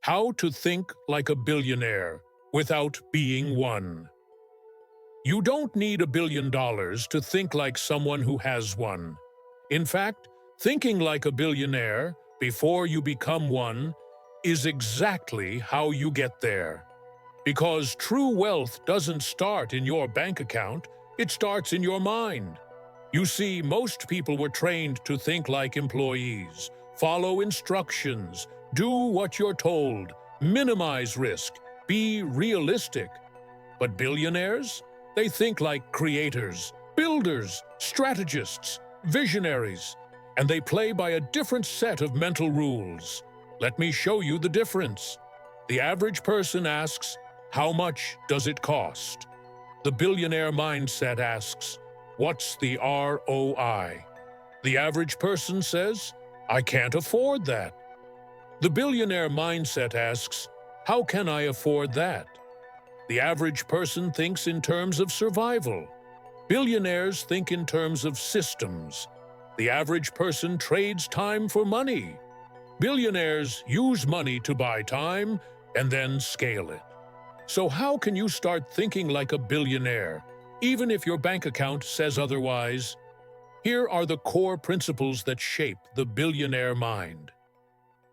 How to think like a billionaire without being one. You don't need $1 billion to think like someone who has one. In fact, thinking like a billionaire before you become one is exactly how you get there. Because true wealth doesn't start in your bank account, it starts in your mind. You see, most people were trained to think like employees, follow instructions, do what you're told, minimize risk, be realistic. But billionaires? They think like creators, builders, strategists, visionaries, and they play by a different set of mental rules. Let me show you the difference. The average person asks, how much does it cost? The billionaire mindset asks, what's the ROI? The average person says, I can't afford that. The billionaire mindset asks, how can I afford that? The average person thinks in terms of survival. Billionaires think in terms of systems. The average person trades time for money. Billionaires use money to buy time and then scale it. So how can you start thinking like a billionaire, even if your bank account says otherwise? Here are the core principles that shape the billionaire mind.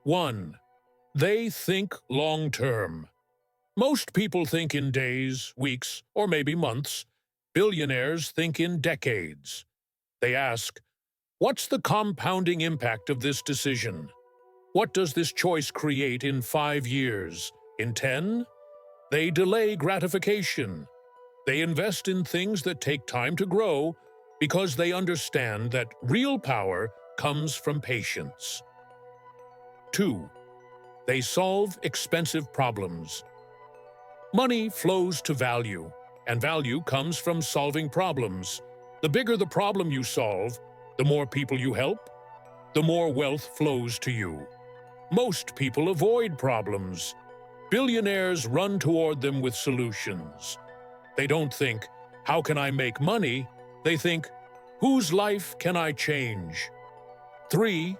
1. They think long-term. Most people think in days, weeks, or maybe months. Billionaires think in decades. They ask, what's the compounding impact of this decision? What does this choice create in 5 years? In 10? They delay gratification. They invest in things that take time to grow because they understand that real power comes from patience. 2. They solve expensive problems. Money flows to value, and value comes from solving problems. The bigger the problem you solve, the more people you help, the more wealth flows to you. Most people avoid problems. Billionaires run toward them with solutions. They don't think, how can I make money? They think, whose life can I change? 3.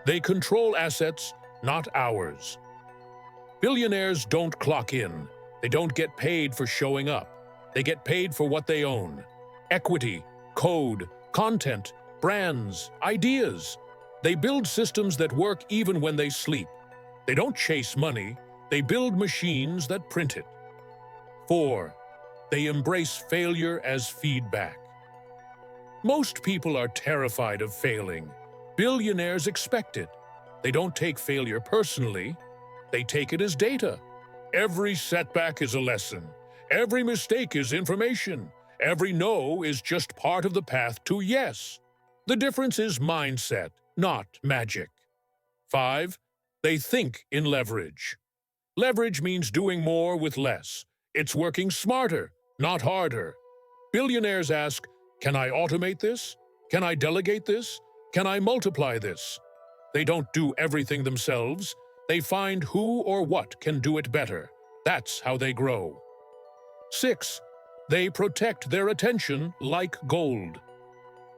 They control assets, not hours. Billionaires don't clock in. They don't get paid for showing up. They get paid for what they own. Equity, code, content, brands, ideas. They build systems that work even when they sleep. They don't chase money. They build machines that print it. 4. They embrace failure as feedback. Most people are terrified of failing. Billionaires expect it. They don't take failure personally. They take it as data. Every setback is a lesson. Every mistake is information. Every no is just part of the path to yes. The difference is mindset, not magic. 5. They think in leverage. Leverage means doing more with less. It's working smarter, not harder. Billionaires ask, can I automate this? Can I delegate this? Can I multiply this? They don't do everything themselves. They find who or what can do it better. That's how they grow. 6. They protect their attention like gold.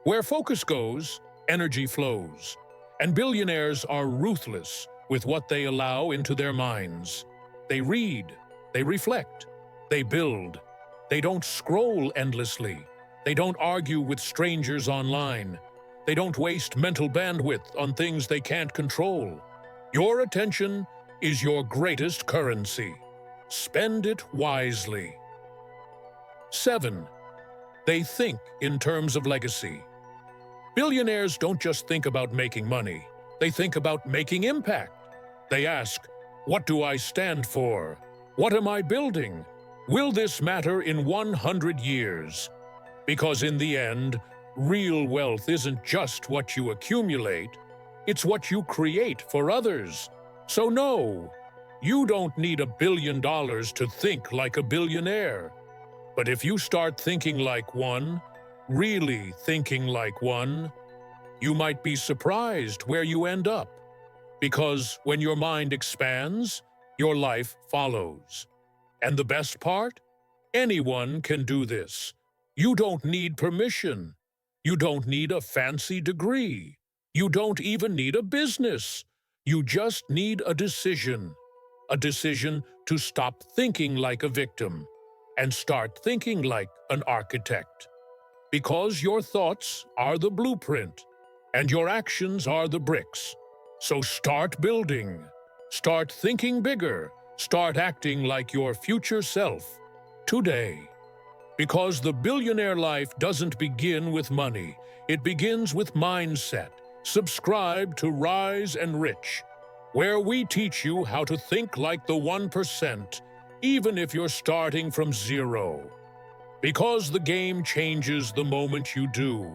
Where focus goes, energy flows. And billionaires are ruthless with what they allow into their minds. They read, they reflect, they build. They don't scroll endlessly. They don't argue with strangers online. They don't waste mental bandwidth on things they can't control. Your attention is your greatest currency. Spend it wisely. 7. They think in terms of legacy. Billionaires don't just think about making money. They think about making impact. They ask, what do I stand for? What am I building? Will this matter in 100 years? Because in the end, real wealth isn't just what you accumulate, it's what you create for others. So no, you don't need $1 billion to think like a billionaire. But if you start thinking like one, really thinking like one, you might be surprised where you end up. Because when your mind expands, your life follows. And the best part? Anyone can do this. You don't need permission. You don't need a fancy degree. You don't even need a business. You just need a decision. a decision to stop thinking like a victim and start thinking like an architect. Because your thoughts are the blueprint and your actions are the bricks. So start building. Start thinking bigger. Start acting like your future self today. Because the billionaire life doesn't begin with money. It begins with mindset. Subscribe to Rise and Rich, where we teach you how to think like the 1%, even if you're starting from zero. Because the game changes the moment you do.